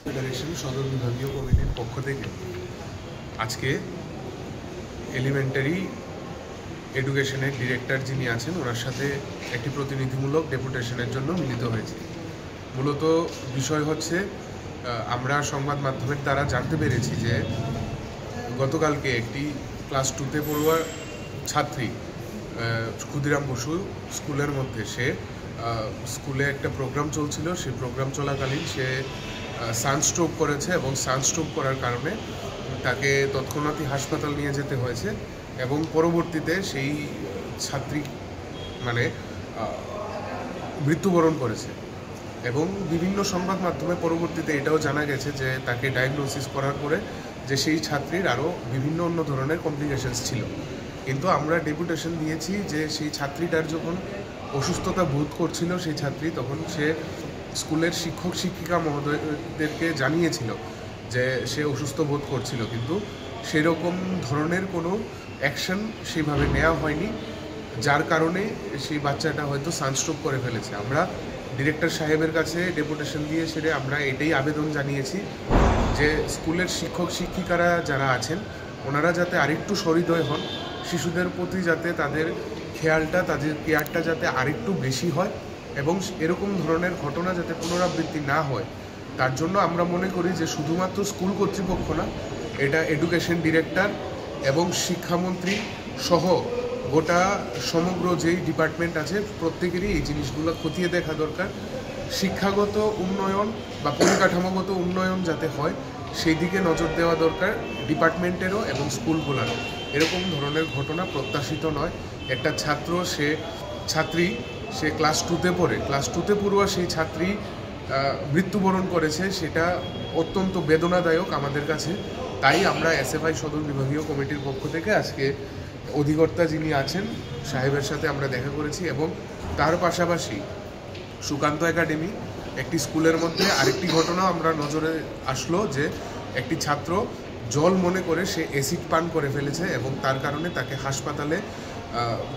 Federation সদর বিভাগীয় কমিটির পক্ষ থেকে আজকে এলিমেন্টারি এডুকেশনের ডিরেক্টর যিনি আছেন ওনার সাথে একটি প্রতিনিধিমূলক ডেপুটেশনের জন্য মিলিত হয়েছে। মূলত বিষয় হচ্ছে আমরা সংবাদ মাধ্যমের দ্বারা জানতে পেরেছি যে গতকালকে একটি ক্লাস 2তে পড়ুয়া ছাত্রী ক্ষুদিরাম বসু স্কুলের মধ্যে সে স্কুলে একটা প্রোগ্রাম চলছিল, সেই প্রোগ্রাম চলাকালীন সে সানস্ট্রোক করেছে এবং সানস্ট্রোক করার কারণে তাকে তৎক্ষণাৎই হাসপাতাল নিয়ে যেতে হয়েছে এবং পরবর্তীতে সেই ছাত্রী মৃত্যুবরণ করেছে। এবং বিভিন্ন সংবাদ মাধ্যমে পরবর্তীতে এটাও জানা গেছে যে তাকে ডায়াগনোসিস করার পরে যে সেই ছাত্রীর আরও বিভিন্ন অন্য ধরনের কমপ্লিকেশনস ছিল। কিন্তু আমরা ডেপুটেশন দিয়েছি যে সেই ছাত্রীটার যখন অসুস্থতা বোধ করছিল সেই ছাত্রী, তখন সে স্কুলের শিক্ষক শিক্ষিকা মহোদয়দেরকে জানিয়েছিল যে সে অসুস্থ বোধ করছিল, কিন্তু সেরকম ধরনের কোনো অ্যাকশন সেইভাবে নেওয়া হয়নি, যার কারণে সেই বাচ্চাটা হয়তো সানস্ট্রোক করে ফেলেছে। আমরা ডিরেক্টর সাহেবের কাছে ডেপুটেশন দিয়ে সেরে আমরা এটাই আবেদন জানিয়েছি যে স্কুলের শিক্ষক শিক্ষিকারা যারা আছেন ওনারা যাতে আরেকটু সহৃদয় হন, শিশুদের প্রতি যাতে তাদের খেয়ালটা, তাদের কেয়ারটা যাতে আরেকটু বেশি হয় এবং এরকম ধরনের ঘটনা যাতে পুনরাবৃত্তি না হয়, তার জন্য আমরা মনে করি যে শুধুমাত্র স্কুল কর্তৃপক্ষ না, এটা এডুকেশন ডিরেক্টর এবং শিক্ষামন্ত্রী সহ গোটা সমগ্র যেই ডিপার্টমেন্ট আছে প্রত্যেকেরই এই জিনিসগুলো খতিয়ে দেখা দরকার। শিক্ষাগত উন্নয়ন বা পরিকাঠামোগত উন্নয়ন যাতে হয় সেই দিকে নজর দেওয়া দরকার ডিপার্টমেন্টেরও এবং স্কুলগুলোরও। এরকম ধরনের ঘটনা প্রত্যাশিত নয়। একটা ছাত্রী সে ক্লাস 2তে পড়ে, ক্লাস 2তে পড়ুয়া সেই ছাত্রী মৃত্যুবরণ করেছে, সেটা অত্যন্ত বেদনাদায়ক আমাদের কাছে। তাই আমরা এসএফআই সদর বিভাগীয় কমিটির পক্ষ থেকে আজকে অধিকর্তা যিনি আছেন সাহেবের সাথে আমরা দেখা করেছি এবং তার পাশাপাশি সুকান্ত একাডেমি একটি স্কুলের মধ্যে আরেকটি ঘটনাও আমরা নজরে আসলো যে একটি ছাত্র জল মনে করে সে অ্যাসিড পান করে ফেলেছে এবং তার কারণে তাকে হাসপাতালে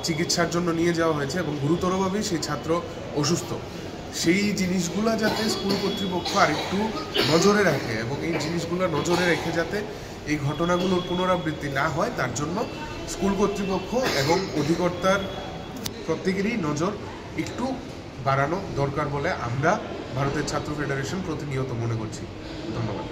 চিকিৎসার জন্য নিয়ে যাওয়া হয়েছে এবং গুরুতরভাবেই সেই ছাত্র অসুস্থ। সেই জিনিসগুলো যাতে স্কুল কর্তৃপক্ষ আরেকটু নজরে রাখে এবং এই জিনিসগুলো নজরে রেখে যাতে এই ঘটনাগুলোর পুনরাবৃত্তি না হয়, তার জন্য স্কুল কর্তৃপক্ষ এবং অধিকর্তার প্রত্যেকেরই নজর একটু বাড়ানো দরকার বলে আমরা ভারতের ছাত্র ফেডারেশন প্রতিনিয়ত মনে করছি। ধন্যবাদ।